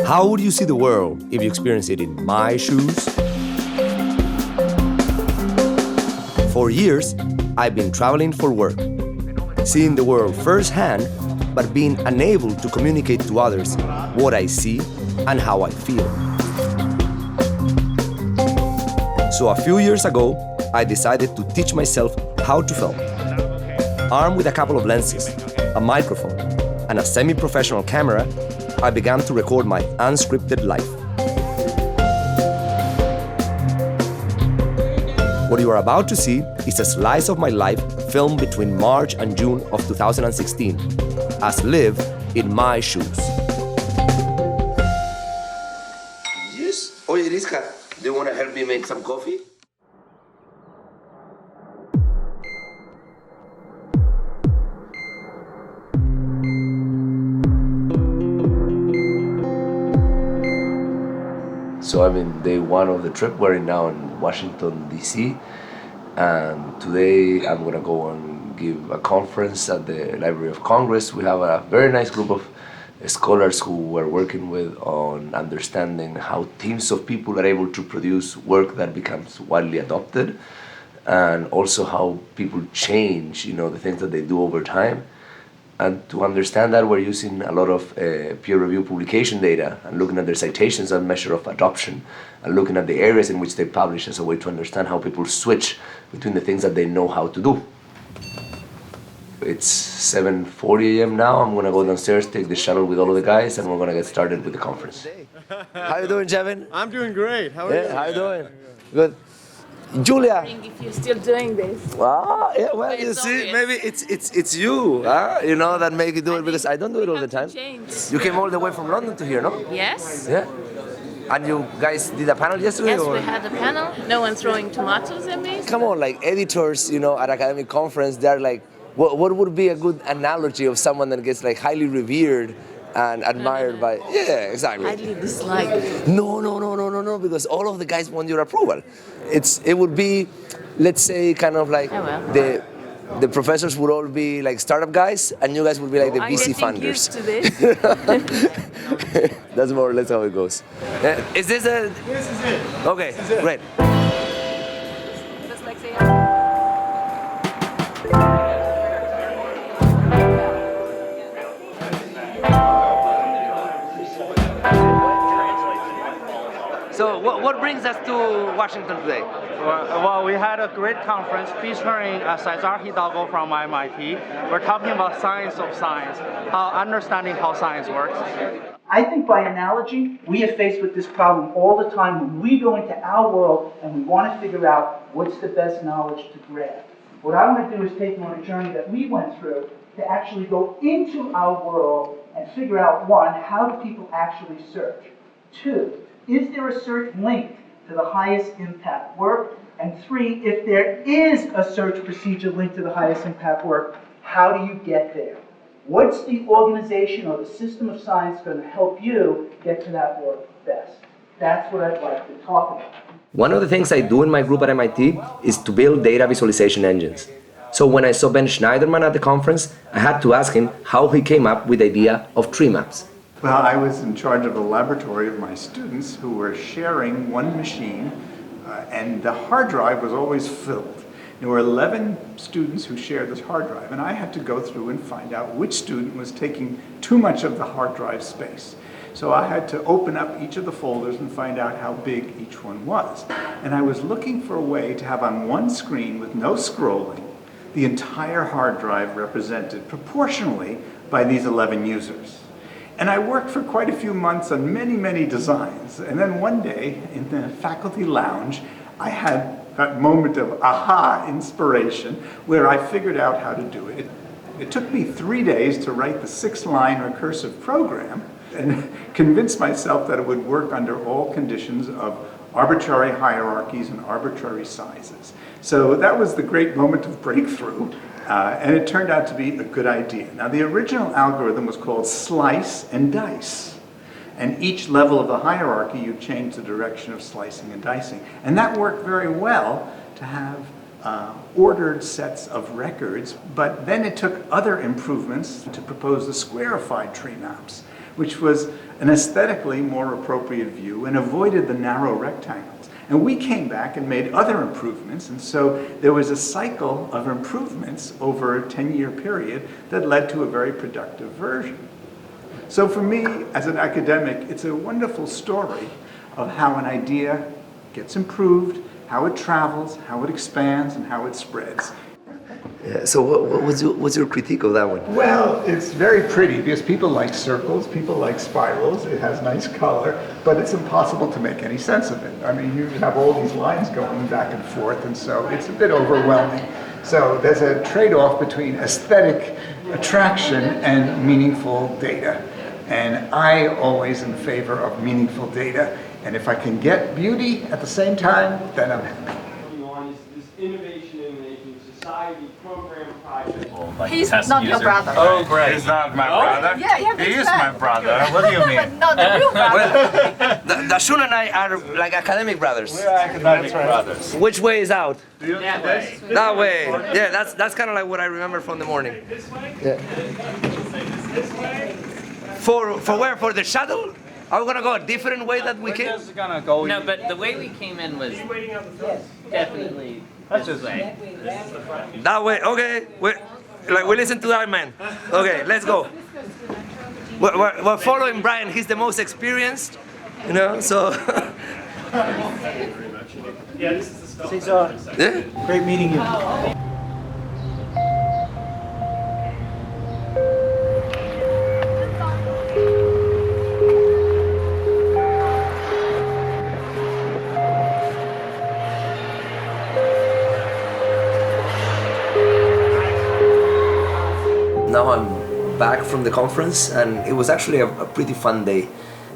How would you see the world if you experience it in my shoes? For years, I've been traveling for work, seeing the world firsthand, but being unable to communicate to others what I see and how I feel. So a few years ago, I decided to teach myself how to film. Armed with a couple of lenses, a microphone, and a semi-professional camera, I began to record my unscripted life. What you are about to see is a slice of my life filmed between March and June of 2016, as lived in my shoes. Yes. Oye, Rizka, do you want to help me make some coffee? So I'm in day one of the trip. We're now in Washington, D.C. And today I'm gonna go and give a conference at the Library of Congress. We have a very nice group of scholars who we're working with on understanding how teams of people are able to produce work that becomes widely adopted, and also how people change, the things that they do over time. And to understand that, we're using a lot of peer-reviewed publication data and looking at their citations as a measure of adoption, and looking at the areas in which they publish as a way to understand how people switch between the things that they know how to do. It's 7:40 a.m. now. I'm gonna go downstairs, take the shuttle with all of the guys, and we're gonna get started with the conference. How you doing, Jevin? I'm doing great. How are you? How you doing? Good. Julia. If you're still doing this. Yeah, well, you see, maybe it's you, that make you do it, because I don't do it all the time. You came all the way from London to here, no? Yes. Yeah. And you guys did a panel yesterday? Yes, or? we had a panel. No one throwing tomatoes at me. Come on, like editors, at academic conference, they're like, what would be a good analogy of someone that gets like highly revered and admired by? Yeah, exactly. Highly disliked. No, because all of the guys want your approval. It would be, let's say, kind of like the professors would all be like startup guys, and you guys would be like the VC funders. Used to this. That's more or less how it goes. Is this a? This is it. Okay, This is it. great. So what brings us to Washington today? Well, we had a great conference featuring Cesar Hidalgo from MIT. We're talking about science of science, understanding how science works. I think by analogy, we are faced with this problem all the time when we go into our world and we want to figure out what's the best knowledge to grab. What I want to do is take you on a journey that we went through to actually go into our world and figure out, one, how do people actually search? Two, is there a search linked to the highest impact work? And three, if there is a search procedure linked to the highest impact work, how do you get there? What's the organization or the system of science going to help you get to that work best? That's what I'd like to talk about. One of the things I do in my group at MIT is to build data visualization engines. So when I saw Ben Schneiderman at the conference, I had to ask him how he came up with the idea of tree maps. Well, I was in charge of a laboratory of my students who were sharing one machine, and the hard drive was always filled. There were 11 students who shared this hard drive, and I had to go through and find out which student was taking too much of the hard drive space. So I had to open up each of the folders and find out how big each one was. And I was looking for a way to have on one screen with no scrolling the entire hard drive represented proportionally by these 11 users. And I worked for quite a few months on many designs. And then one day in the faculty lounge, I had that moment of aha inspiration where I figured out how to do it. It took me 3 days to write the 6-line recursive program and convince myself that it would work under all conditions of arbitrary hierarchies and arbitrary sizes. So that was the great moment of breakthrough. And it turned out to be a good idea. Now, the original algorithm was called slice and dice. And each level of the hierarchy, you change the direction of slicing and dicing. And that worked very well to have ordered sets of records. But then it took other improvements to propose the squarified tree maps, which was an aesthetically more appropriate view and avoided the narrow rectangles. And we came back and made other improvements, and so there was a cycle of improvements over a 10-year period that led to a very productive version. So for me, as an academic, it's a wonderful story of how an idea gets improved, how it travels, how it expands, and how it spreads. Yeah, so what's your critique of that one? Well, it's very pretty because people like circles, people like spirals, it has nice color, but it's impossible to make any sense of it. I mean, you have all these lines going back and forth, and so it's a bit overwhelming. So there's a trade-off between aesthetic attraction and meaningful data. And I always in favor of meaningful data. And if I can get beauty at the same time, then I'm happy. On is innovation in making society program project. He's not your brother. Oh, great. He's not my brother? Yeah, yeah, He is my brother. What do you mean? No, the real brother. Dashun and I are like academic brothers. We're academic brothers. Which way is out? That way. That way. Yeah, that's kind of like what I remember from the morning. Yeah. For where? For the shuttle? Are we gonna go a different way that we came? Just gonna go. No, but the way we came in was definitely this way. That way. Okay. We listen to that man. Okay, let's go. We're following Brian. He's the most experienced, you know. So. Yeah, this is the stuff. Yeah. Great meeting you. Now I'm back from the conference, and it was actually a pretty fun day.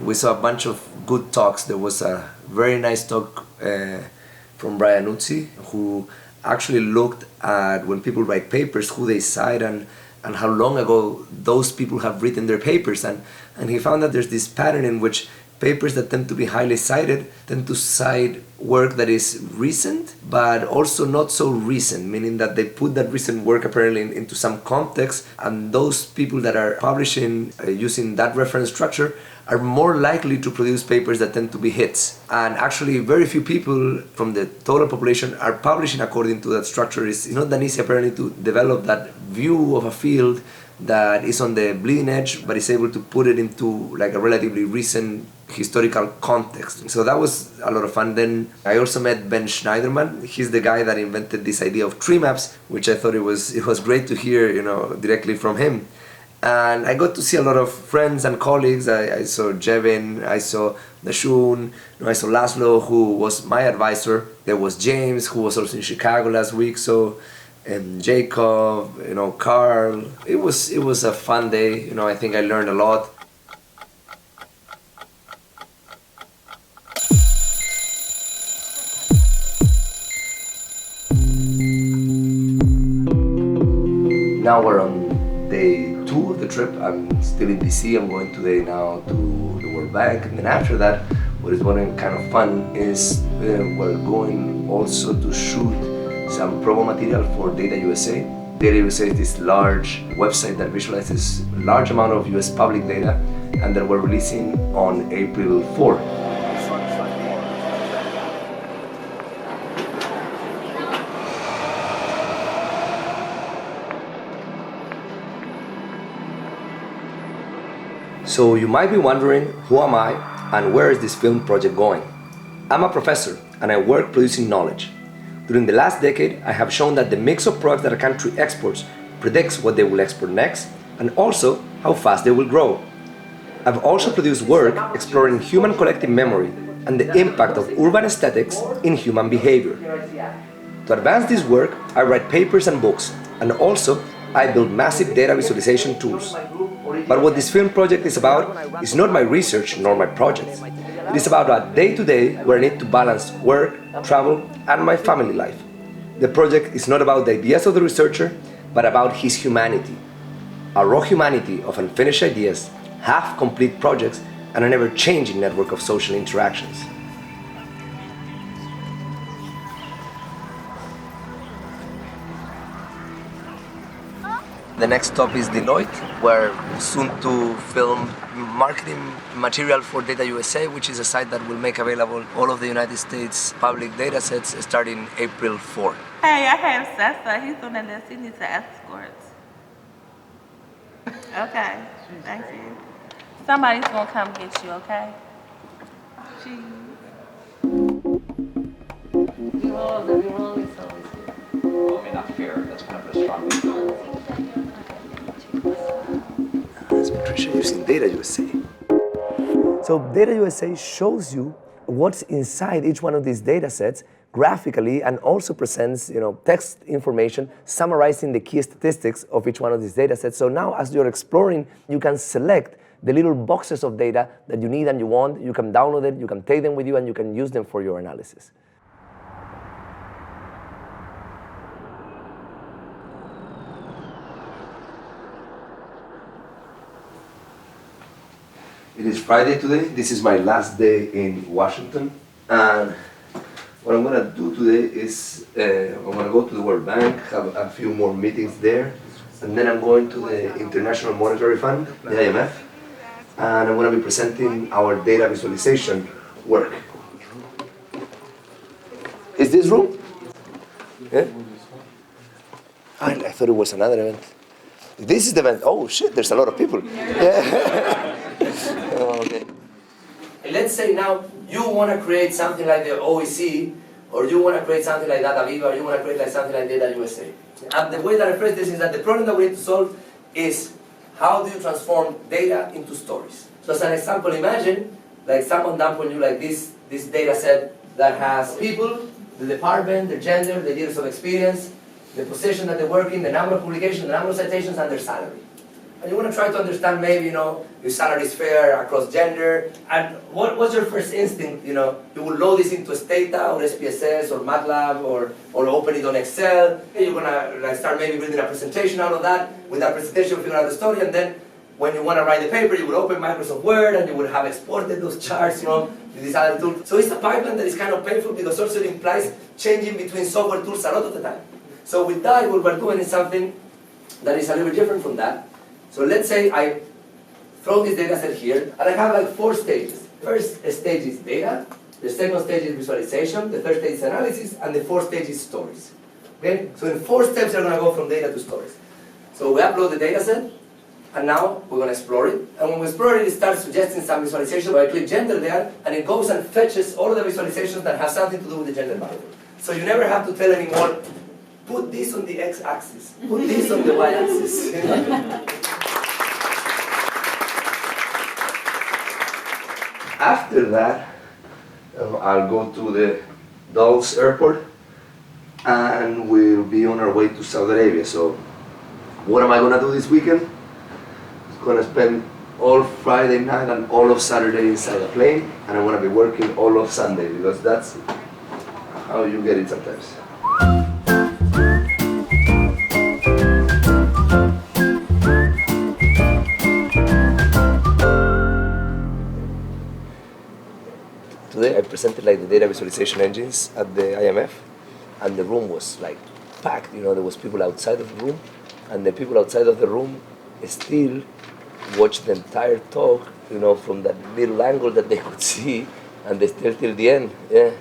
We saw a bunch of good talks. There was a very nice talk from Brian Uzzi, who actually looked at when people write papers, who they cite and how long ago those people have written their papers. And he found that there's this pattern in which papers that tend to be highly cited tend to cite work that is recent, but also not so recent, meaning that they put that recent work apparently into some context, and those people that are publishing using that reference structure are more likely to produce papers that tend to be hits. And actually very few people from the total population are publishing according to that structure. It's not that easy apparently to develop that view of a field that is on the bleeding edge, but is able to put it into like a relatively recent historical context. So that was a lot of fun. Then I also met Ben Schneiderman. He's the guy that invented this idea of tree maps, which I thought it was great to hear, you know, directly from him. And I got to see a lot of friends and colleagues. I saw Jevin, I saw Dashun, I saw Laszlo, who was my advisor. There was James, who was also in Chicago last week. So, and Jacob, you know, Carl. It was a fun day. You know, I think I learned a lot. Now we're on day 2 of the trip. I'm still in DC. I'm going today now to the World Bank, and then after that, what is one kind of fun is we're going also to shoot some promo material for Data USA. Data USA is this large website that visualizes a large amount of US public data, and that we're releasing on April 4. So you might be wondering, who am I and where is this film project going? I'm a professor and I work producing knowledge. During the last decade, I have shown that the mix of products that a country exports predicts what they will export next and also how fast they will grow. I've also produced work exploring human collective memory and the impact of urban aesthetics in human behavior. To advance this work, I write papers and books, and also I build massive data visualization tools. But what this film project is about is not my research nor my projects. It is about a day-to-day where I need to balance work, travel, and my family life. The project is not about the ideas of the researcher, but about his humanity. A raw humanity of unfinished ideas, half-complete projects, and an ever-changing network of social interactions. The next stop is Deloitte, where soon to film marketing material for Data USA, which is a site that will make available all of the United States public data sets starting April 4. Hey, I have Sessa. He's on the list. He needs to escort. Okay, thank you. Somebody's gonna come get you, okay? Cheese. I mean, not fair. That's kind of a strong word. That's Patricia using Data USA. So Data USA shows you what's inside each one of these data sets graphically, and also presents text information summarizing the key statistics of each one of these data sets. So now as you're exploring, you can select the little boxes of data that you need and you want. You can download it, you can take them with you, and you can use them for your analysis. It is Friday today. This is my last day in Washington, and what I'm going to do today is I'm going to go to the World Bank, have a few more meetings there, and then I'm going to the International Monetary Fund, the IMF, and I'm going to be presenting our data visualization work. Is this room? Yeah? I thought it was another event. This is the event. Oh shit, there's a lot of people. Yeah. Okay. Let's say now you want to create something like the OEC, or you want to create something like DataViva, or you want to create like something like Data USA. And the way that I phrase this is that the problem that we need to solve is how do you transform data into stories. So as an example, imagine like someone dump on you like this data set that has people, the department, the gender, the years of experience, the position that they work in, the number of publications, the number of citations, and their salary. And you want to try to understand maybe, if salary is fair across gender, and what's your first instinct, you will load this into Stata or SPSS or MATLAB or open it on Excel, and you're going to start maybe building a presentation out of that. With that presentation, you figure out the story, and then when you want to write the paper, you will open Microsoft Word, and you will have exported those charts, with this other tool. So it's a pipeline that is kind of painful because also it implies changing between software tools a lot of the time. So with that, what we're doing is something that is a little bit different from that. So let's say I throw this data set here, and I have like 4 stages. First stage is data, the second stage is visualization, the third stage is analysis, and the fourth stage is stories. Okay? So in 4 steps, you're going to go from data to stories. So we upload the data set, and now we're going to explore it. And when we explore it, it starts suggesting some visualization. I click gender there, and it goes and fetches all of the visualizations that have something to do with the gender variable. So you never have to tell anymore, put this on the x-axis, put this on the y-axis. After that, I'll go to the Dulles Airport, and we'll be on our way to Saudi Arabia. So what am I going to do this weekend? I'm going to spend all Friday night and all of Saturday inside a plane, and I'm going to be working all of Sunday, because that's how you get it sometimes. Today I presented like the data visualization engines at the IMF, and the room was like packed. There was people outside of the room, and the people outside of the room still watched the entire talk, from that little angle that they could see, and they still till the end. Yeah.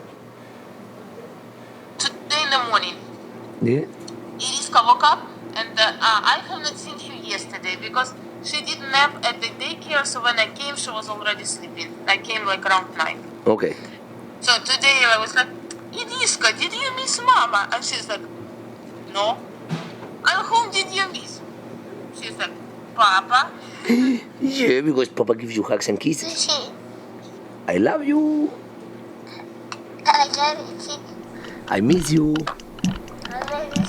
Today in the morning, Yeah. Iriska woke up, and I have not seen her yesterday because she did nap at the daycare. So when I came, she was already sleeping. I came like around 9. Okay. So today I was like, Iriska, did you miss Mama? And she's like, no. And whom did you miss? She's like, Papa. Yeah, because Papa gives you hugs and kisses. I love you. I love you. I miss you. I love you.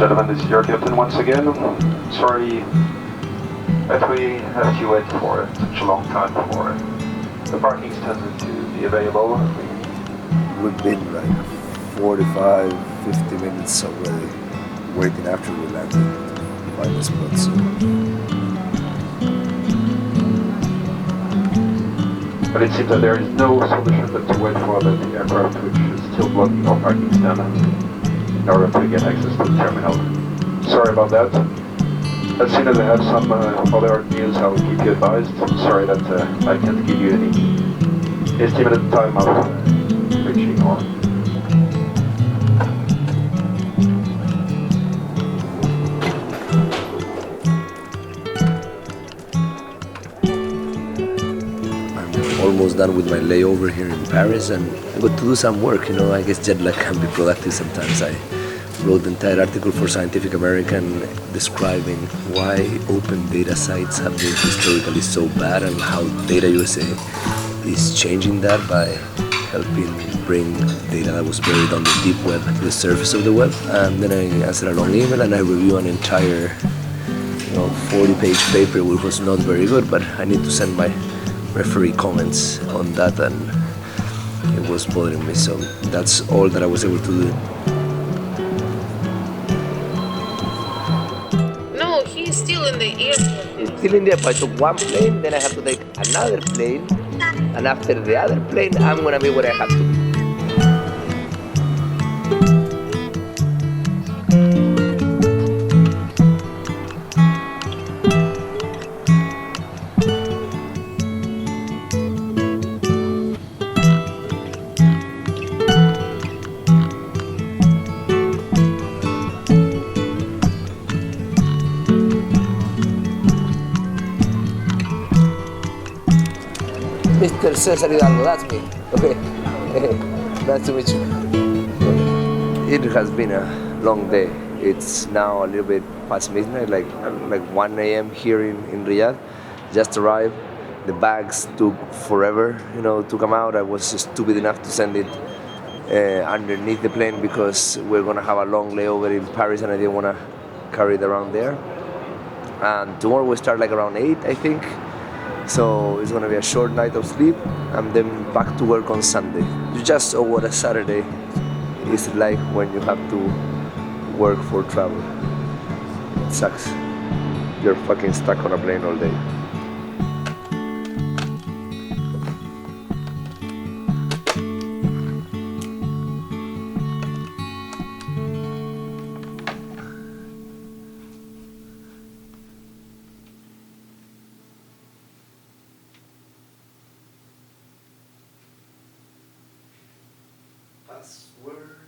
Gentlemen, this is your captain once again. Sorry that we have to wait for such a long time for the parking stand to be available. We've been like 45, 50 minutes already waiting after we landed to find the spot. So. But it seems that there is no solution but to wait for the aircraft which is still blocking our parking stand in order to get access to the terminal. Sorry about that. As soon as I have some other news, I will keep you advised. Sorry that I can't give you any estimated time of reaching or. Almost done with my layover here in Paris, and I got to do some work. You know, I guess jet lag can be productive sometimes. I wrote the entire article for Scientific American describing why open data sites have been historically so bad and how Data USA is changing that by helping bring data that was buried on the deep web to the surface of the web. And then I answered a long email and I review an entire 40-page paper, which was not very good, but I need to send my referee comments on that, and it was bothering me, so that's all that I was able to do. No, he's still in the airport. It's still in there, but I took one plane, then I have to take another plane, and after the other plane, I'm gonna be where I have to be. Mr. Cesar Hidalgo, that's me. Okay, nice to meet you. It has been a long day. It's now a little bit past midnight, like 1 a.m. here in Riyadh. Just arrived. The bags took forever, to come out. I was stupid enough to send it underneath the plane because we're gonna have a long layover in Paris, and I didn't wanna carry it around there. And tomorrow we start like around 8, I think. So it's gonna be a short night of sleep, and then back to work on Sunday. You just saw what a Saturday is like when you have to work for travel. It sucks. You're fucking stuck on a plane all day. Password.